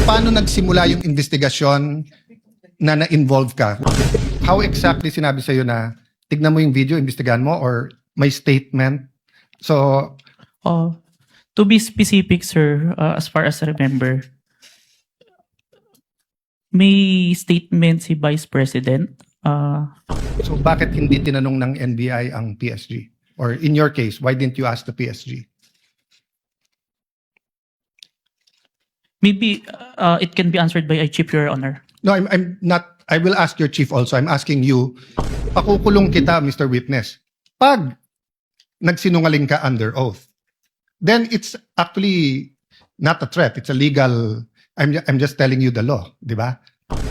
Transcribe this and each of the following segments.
paano nagsimula yung investigasyon na na-involve ka? How exactly sinabi sa'yo na tignan mo yung video, investigahan mo, or may statement? So, To be specific, sir, as far as I remember, may statement si Vice President. so bakit hindi tinanong ng NBI ang PSG? Or in your case, why didn't you ask the PSG? Maybe it can be answered by Chief, Your Honor. No, I'm not. I will ask your chief also. I'm asking you, pakukulong kita, Mr. Witness. Pag nagsinungaling ka under oath, then it's actually not a threat. It's a legal, I'm just telling you the law, di ba?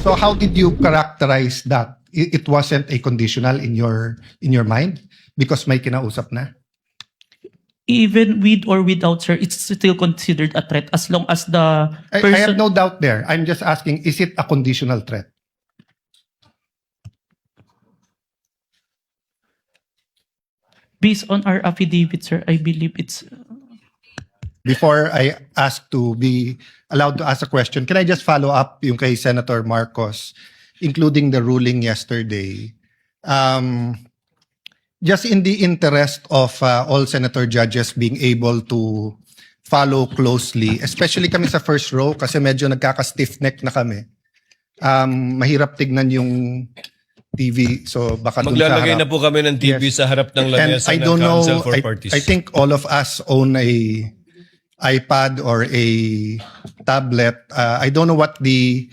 So how did you characterize that? It wasn't a conditional in your mind because may kinausap na? Even with or without, sir, it's still considered a threat as long as the I have no doubt there. I'm just asking, is it a conditional threat? Based on our affidavit, sir, I believe it's... Before I ask to be allowed to ask a question, can I just follow up yung kay Senator Marcos, including the ruling yesterday? Just in the interest of all senator judges being able to follow closely, especially kami sa first row kasi medyo nagkaka-stiff neck na kami. Mahirap tignan yung TV, so baka dun sa Maglalagay harap. na po kami ng TV sa harap ng And lamesa I ng don't know, Council for Parties. I think all of us own a iPad or a tablet. I don't know what the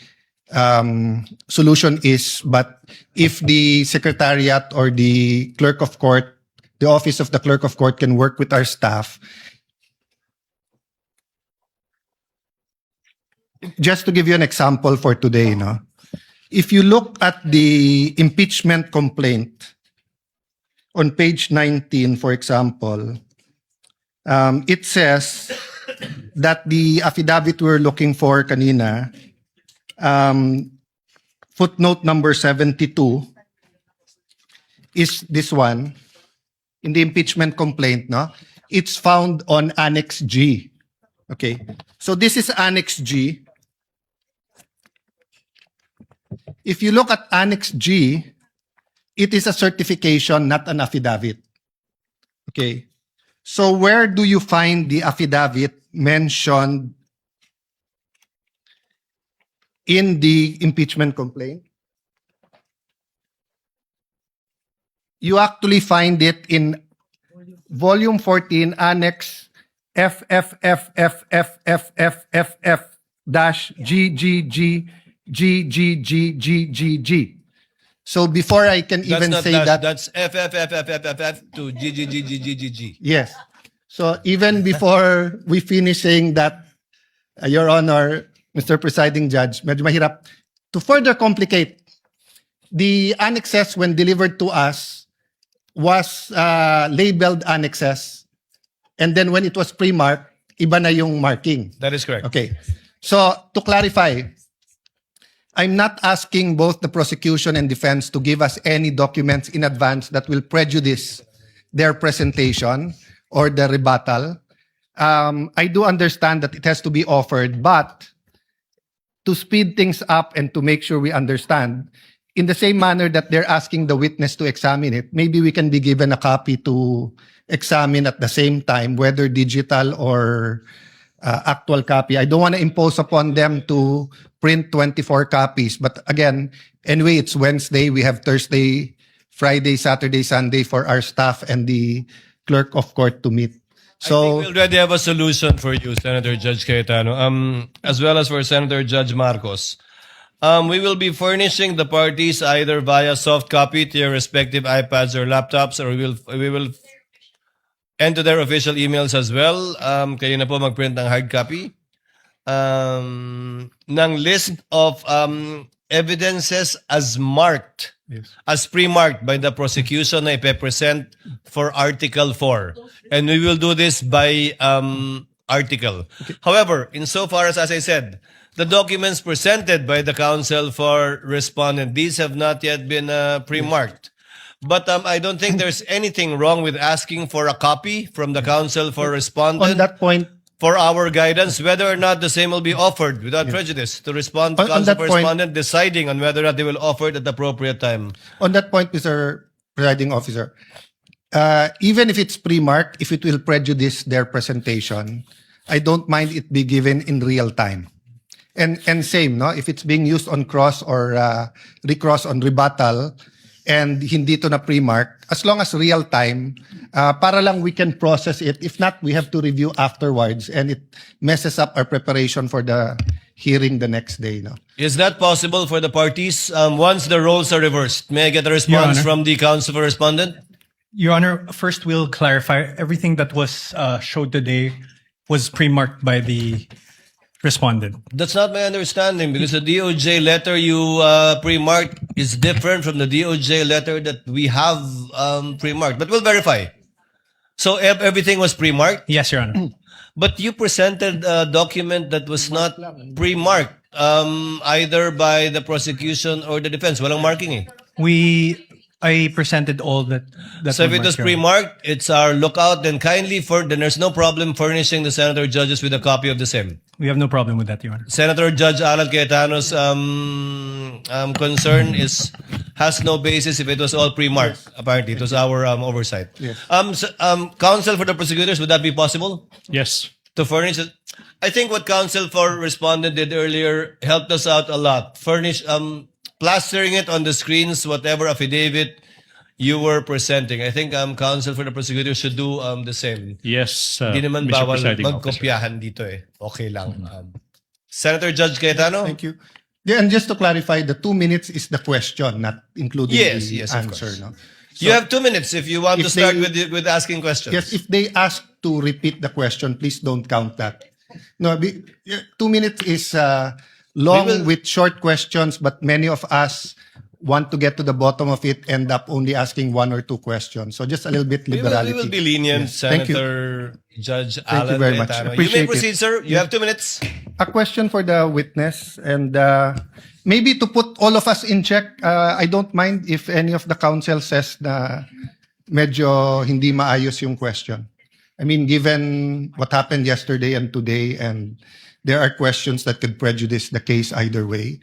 solution is, but if the secretariat or the clerk of court, the office of the clerk of court can work with our staff, just to give you an example for today, no? If you look at the impeachment complaint on page 19, for example, it says that the affidavit we're looking for kanina, footnote number 72 is this one in the impeachment complaint, no? It's found on Annex G. Okay. So this is Annex G. If you look at Annex G, it is a certification, not an affidavit. Okay. So where do you find the affidavit mentioned in the impeachment complaint? You actually find it in volume 14, Annex FFFFFFFF dash GGGGGGGG. So before I can That's even not say dash, that, that's FFFFFFF to GGGGGG. yes. So even before we finish saying that, Your Honor, Mr. Presiding Judge, medyo mahirap. To further complicate, the annexes when delivered to us was labeled annexes. And then when it was pre-marked, iba na yung marking. That is correct. Okay. So to clarify, I'm not asking both the prosecution and defense to give us any documents in advance that will prejudice their presentation or the rebuttal. I do understand that it has to be offered, but to speed things up and to make sure we understand, in the same manner that they're asking the witness to examine it, maybe we can be given a copy to examine at the same time, whether digital or actual copy. I don't want to impose upon them to print 24 copies. But again, anyway, it's Wednesday. We have Thursday, Friday, Saturday, Sunday for our staff and the clerk of court to meet. I So, think we already have a solution for you, Senator Judge Cayetano, as well as for Senator Judge Marcos. We will be furnishing the parties either via soft copy to your respective iPads or laptops, or we will enter their official emails as well. Kayo na po mag-print ng hard copy. Ng list of evidences as marked, yes. as pre-marked by the prosecution na ipe-present for Article 4. And we will do this by article. However, insofar as I said, the documents presented by the counsel for respondent, these have not yet been pre-marked. But I don't think there's anything wrong with asking for a copy from the counsel for respondent. On that point, for our guidance whether or not the same will be offered without prejudice to respond to On counsel that for point- respondent deciding on whether or not they will offer it at the appropriate time. On that point, Mr. Presiding Officer, even if it's pre-marked, if it will prejudice their presentation, I don't mind it be given in real time. And same, no? If it's being used on cross or recross on rebuttal and hindi to na pre-mark, as long as real time, para lang we can process it. If not, we have to review afterwards and it messes up our preparation for the hearing the next day, no? Is that possible for the parties once the roles are reversed? May I get a response Honor. from the counsel for respondent? Your Honor, first we'll clarify everything that was showed today was pre-marked by the respondent. That's not my understanding because the DOJ letter you pre-marked is different from the DOJ letter that we have pre-marked. But we'll verify. So everything was pre-marked, Yes, Your Honor. but you presented a document that was not pre-marked either by the prosecution or the defense. Walang marking eh. I presented all that. So if it was Your Honor. pre-marked, it's our lookout. Then then there's no problem furnishing the senator judges with a copy of the same. We have no problem with that, Your Honor. Senator Judge Alan Cayetano's concern has no basis if it was all pre-marked. Apparently, it was our oversight. Yes. Counsel for the prosecutors, would that be possible Yes. to furnish it? I think what counsel for respondent did earlier helped us out a lot. Furnish plastering it on the screens, whatever affidavit you were presenting. I think counsel for the prosecutors should do the same. Yes, Hindi naman Mr. bawal Presiding Officer. magkopyahan dito eh. Okay lang. Senator Judge Cayetano? Thank you. Yeah, and just to clarify, the 2 minutes is the question, not including Yes, the yes, of answer. course. No? You have 2 minutes if you want if to start they- with asking questions. Yes, if they ask to repeat the question, please don't count that. No, 2 minutes is long We will- with short questions, but many of us want to get to the bottom of it, end up only asking 1 or 2 questions. So just a little bit we liberality. will be lenient, Yes. Thank you. Senator Judge you Alan very much. Cayetano. You may Appreciate proceed, it. sir. You have 2 minutes. A question for the witness, and maybe to put all of us in check, I don't mind if any of the counsel says na medyo hindi maayos yung question. I mean, given what happened yesterday and today, and there are questions that could prejudice the case either way.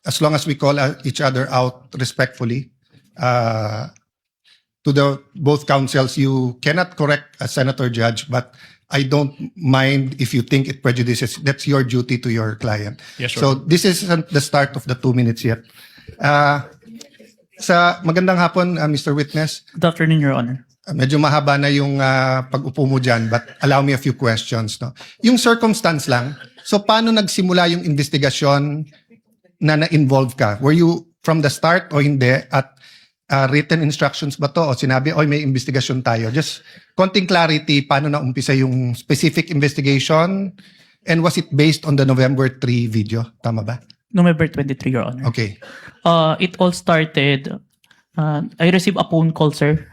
As long as we call each other out respectfully, to the both counsels, you cannot correct a senator judge, but I don't mind if you think it prejudices. That's your duty to your client. Yes, sir. So this isn't the start of the 2 minutes yet. Sa magandang hapon, Mr. Witness. Good afternoon, Your Honor. Medyo mahaba na yung pag-upo mo dyan, but allow me a few questions. No? Yung circumstance lang, so paano nagsimula yung investigasyon na na-involve ka? Were you from the start o hindi? At written instructions ba to? O sinabi, oy, may investigasyon tayo. Just konting clarity, paano na-umpisa yung specific investigation? And was it based on the November 3 video? Tama ba? November 23, Your Honor. Okay. It all started, I received a phone call, sir,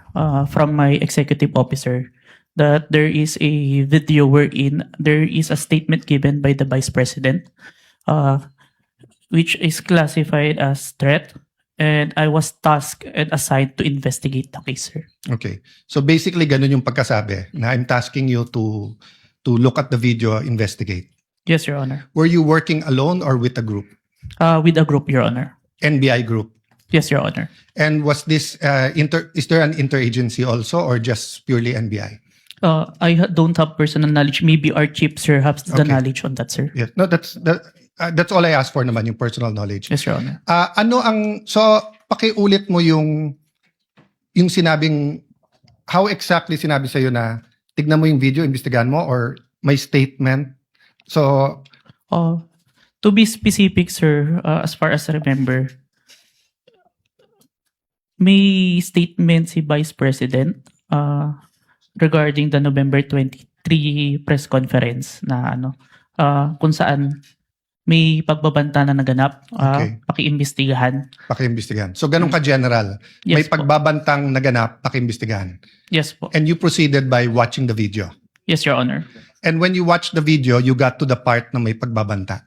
from my executive officer that there is a video wherein there is a statement given by the Vice President, which is classified as threat, and I was tasked and assigned to investigate the case, sir. Okay. So basically, ganun yung pagkasabi na I'm tasking you to look at the video, investigate. Yes, Your Honor. Were you working alone or with a group? With a group, Your Honor. NBI group. Yes, Your Honor. And was this is there an interagency also or just purely NBI? Don't have personal knowledge. Maybe our chief, sir, has the Okay. knowledge on that, sir. Yes. No, that's all I asked for naman, yung personal knowledge. Yes, Your Honor. Pakiulit mo yung sinabing, how exactly sinabi sa'yo na tignan mo yung video, imbestigahan mo, or may statement? So, To be specific, sir, as far as I remember, may statement si Vice President regarding the November 23 press conference na kung saan may pagbabanta na naganap, Okay. pakiimbestigahan. pakiimbestigahan. So, ganun ka-general. May Yes po. pagbabantang naganap, pakiimbestigahan. Yes po. And you proceeded by watching the video. Yes, Your Honor. And when you watched the video, you got to the part na may pagbabanta.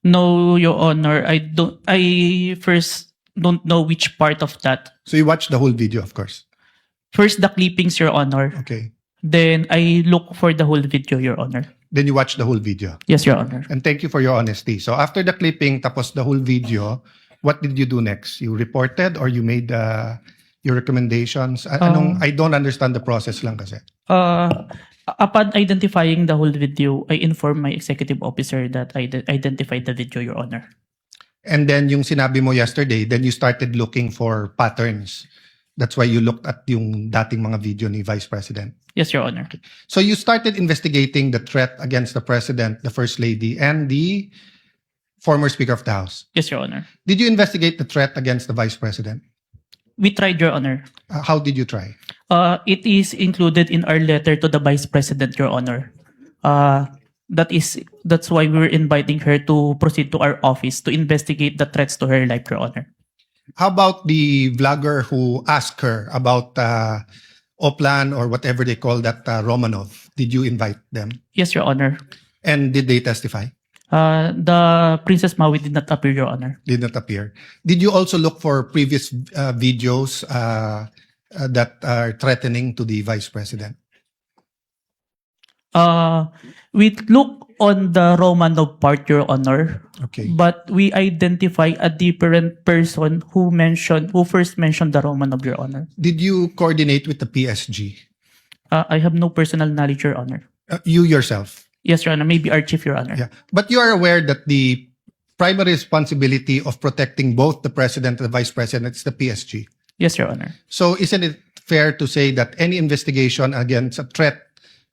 No, Your Honor. I first don't know which part of that. So you watched the whole video, of course. First, the clippings, Your Honor. Okay. Then I look for the whole video, Your Honor. Then you watch the whole video. Yes, Your Honor. And thank you for your honesty. So after the clipping, tapos the whole video, what did you do next? You reported or you made your recommendations? I don't understand the process lang kasi. Upon identifying the whole video, I informed my executive officer that I identified the video, Your Honor. And then yung sinabi mo yesterday, then you started looking for patterns. That's why you looked at yung dating mga video ni Vice President. Yes, Your Honor. So you started investigating the threat against the President, the First Lady, and the former Speaker of the House. Yes, Your Honor. Did you investigate the threat against the Vice President? We tried, Your Honor. How did you try? It is included in our letter to the Vice President, Your Honor. That's why we were inviting her to proceed to our office to investigate the threats to her life, Your Honor. How about the vlogger who asked her about Oplan or whatever they call that Romanov? Did you invite them? Yes, Your Honor. And did they testify? The Princess Maui did not appear, Your Honor. Did not appear. Did you also look for previous videos that are threatening to the Vice President? We look on the Romanov part, Your Honor. Okay. But we identify a different person who first mentioned the Romanov, Your Honor. Did you coordinate with the PSG? I have no personal knowledge, Your Honor. You yourself? Yes, Your Honor. Maybe our chief, Your Honor. Yeah. But you are aware that the primary responsibility of protecting both the President and the Vice President is the PSG. Yes, Your Honor. So isn't it fair to say that any investigation against a threat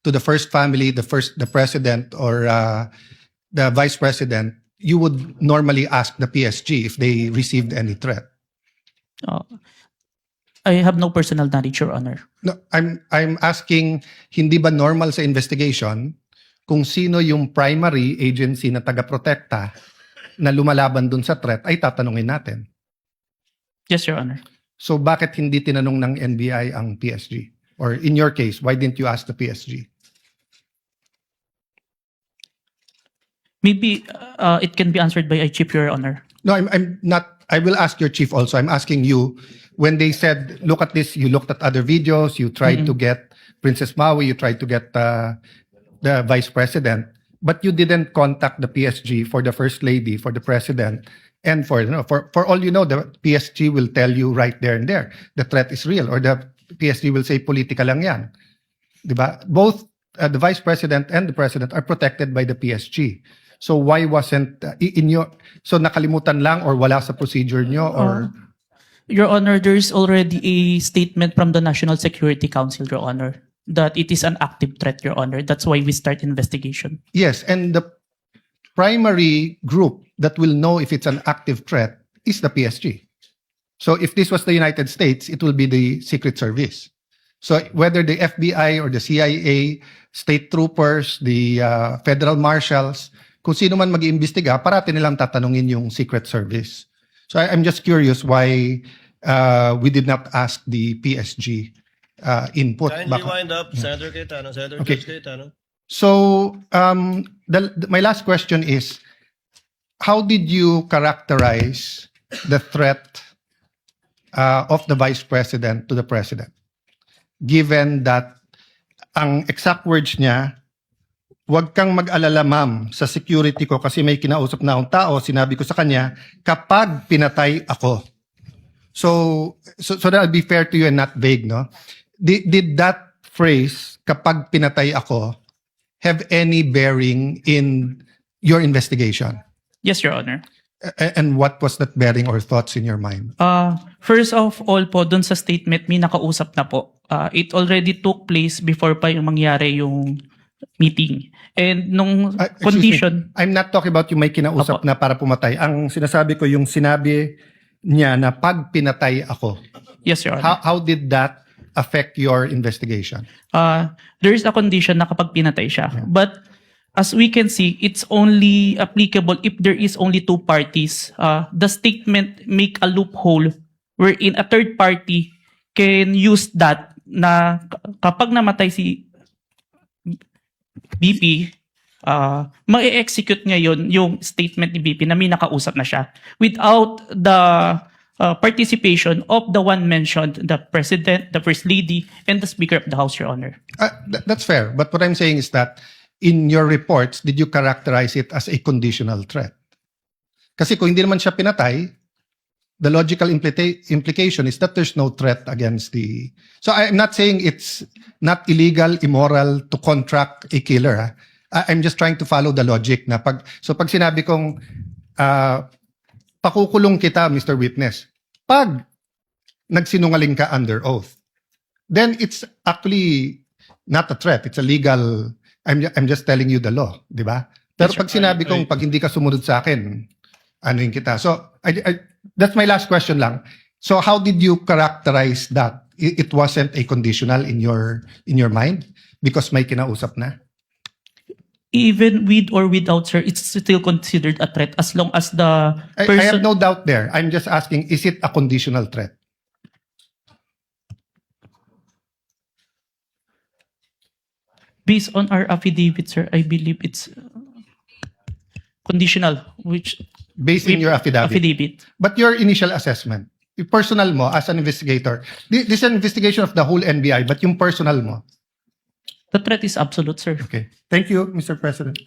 to the first family, the President or the Vice President, you would normally ask the PSG if they received any threat? I have no personal knowledge, Your Honor. No, I'm asking, hindi ba normal sa investigation kung sino yung primary agency na taga-protekta na lumalaban dun sa threat ay tatanungin natin? Yes, Your Honor. So bakit hindi tinanong ng NBI ang PSG? Or in your case, why didn't you ask the PSG? Maybe it can be answered by a chief, Your Honor. No, I'm not. I will ask your chief also. I'm asking you, when they said, look at this, you looked at other videos, you tried to get Princess Maui, you tried to get the Vice President, but you didn't contact the PSG for the First Lady, for the President, and for all you know, the PSG will tell you right there and there, the threat is real, or the PSG will say, politika lang yan. Diba? Both the Vice President and the President are protected by the PSG. So why wasn't so nakalimutan lang or wala sa procedure nyo or Your Honor, there is already a statement from the National Security Council, Your Honor, that it is an active threat, Your Honor. That's why we start investigation. yes, and the primary group that will know if it's an active threat is the PSG. So if this was the United States, it will be the Secret Service. So whether the FBI or the CIA, state troopers, the federal marshals, kung sino man mag-iimbestiga, parati nilang tatanungin yung Secret Service. So I'm just curious why we did not ask the PSG input. Kindly wind up, Senator Cayetano. Senator Okay. Judge Cayetano. So my last question is, how did you characterize the threat of the Vice President to the President? Given that ang exact words niya, huwag kang mag-alala ma'am sa security ko kasi may kinausap na akong tao, sinabi ko sa kanya, kapag pinatay ako. So that'll be fair to you and not vague, no? Did that phrase, kapag pinatay ako, have any bearing in your investigation? Yes, Your Honor. And what was that bearing or thoughts in your mind? First of all po, dun sa statement, may nakausap na po. It already took place before pa yung mangyari yung meeting. And nung Excuse condition, me, I'm not talking about yung may kinausap Apo. na para pumatay. Ang sinasabi ko yung sinabi niya na pag pinatay ako. yes, Your Honor. How did that affect your investigation? There is a condition na kapag pinatay siya. But as we can see, it's only applicable if there is only two parties. The statement make a loophole wherein a third party can use that na kapag namatay si BP, ma-execute ngayon yung statement ni BP na may nakausap na siya without the participation of the one mentioned, the President, the First Lady, and the Speaker of the House, Your Honor. That's fair. But what I'm saying is that in your reports, did you characterize it as a conditional threat? Kasi kung hindi naman siya pinatay, the logical implication is that there's no threat against the... So I'm not saying it's not illegal, immoral to contract a killer. Ha? I'm just trying to follow the logic na pag sinabi kong pakukulong kita, Mr. Witness, pag nagsinungaling ka under oath, then it's actually not a threat. It's a legal... I'm just telling you the law, di ba? Pero Yes, pag sinabi kong pag hindi ka sumunod sa akin, anuin kita. So that's my last question lang. So how did you characterize that? It wasn't a conditional in your mind because may kinausap na? Even with or without, sir, it's still considered a threat as long as the I person... have no doubt there. I'm just asking, is it a conditional threat? Based on our affidavit, sir, I believe it's conditional, which... Based in your affidavit. But your initial assessment, yung personal mo as an investigator, this is an investigation of the whole NBI, but yung personal mo. The threat is absolute, sir. Okay. Thank you, Mr. President.